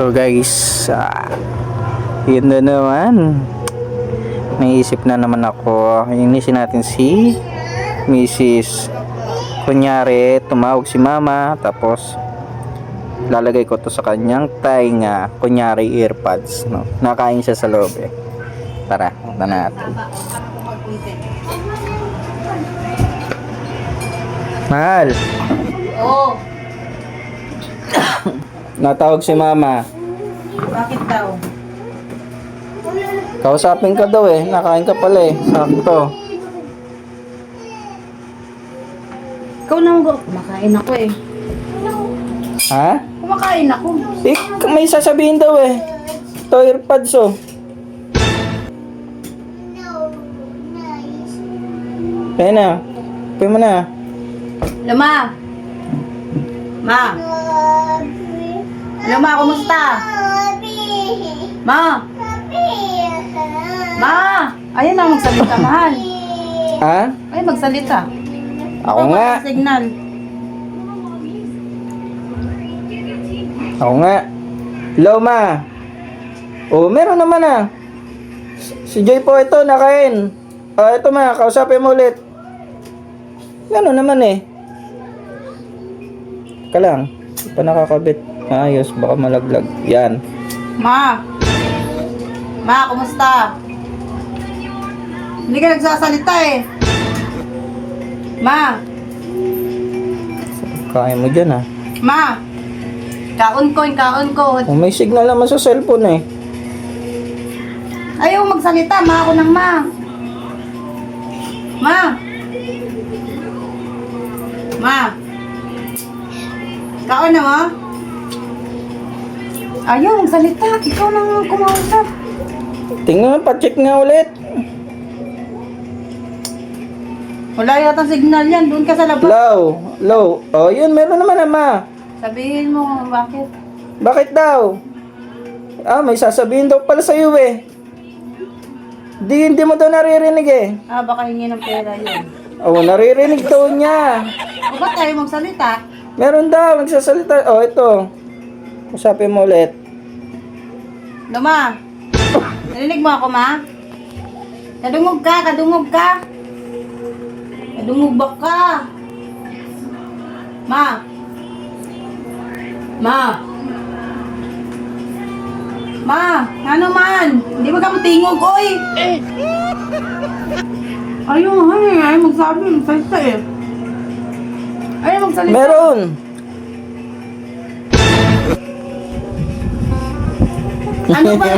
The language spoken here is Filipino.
So guys, yun na naman. Naisip na naman ako. Inisin natin si Mrs. Kunyari, tumawag si Mama. Tapos, lalagay ko to sa kanyang tainga. Kunyari, earpods. No? Nakain siya sa loob eh. Tara, punta natin. Mahal. Oo. Natawag si Mama. Bakit daw? Kausapin ka daw eh. Nakain ka pala eh. Sakto. Ikaw nang go. Kumakain ako eh. Ha? Kumakain ako. Eh, may sasabihin daw eh. Ito, earpods oh. Kaya na. Kaya mo na. Lama. Ma. Lama, kumusta? Ma. Ma. Ayun na, magsalita, mahal. Ha? Ay, magsalita. Ako nga. Signal. Ako nga. Hello, Ma. Oh, meron naman ah. Si Joy po ito, nakain. Ito Ma, kausapin mo ulit. Gano'n naman eh. Ka lang. Hindi pa nakakabit. Ayos, baka malaglag. Yan. Ma. Ma, kumusta? Hindi ka nagsasalita eh. Ma. Kain mo dyan ah. Ma. Kaon ko. Oh, may signal naman sa cellphone eh. Ayaw magsalita, ma ako ng ma. Ma. Ma. Kaon na mo? Ayaw magsalita, ikaw nang kumausap. Tingnan, pa-check nga ulit. Wala yata signal yan, doon ka sa labas. Low. Oh, yun, meron naman Ma. Sabihin mo bakit. Bakit daw? May sasabihin daw pala sa'yo eh. Hindi mo daw naririnig eh. Baka hingi ng pera yun. Oh, naririnig daw niya. O ba't tayo magsalita? Meron daw, nagsasalita. Oh, ito. Usapin mo ulit. Luma. Narinig mo ako, ma? Kadungog ka. Kadungog ba ka? Ma. Ma, ano man? Hindi ba ka matingog, oy? Ayaw nga eh, ayaw magsabi, magsalita eh. Ayaw magsalita. Meron. Ano ba?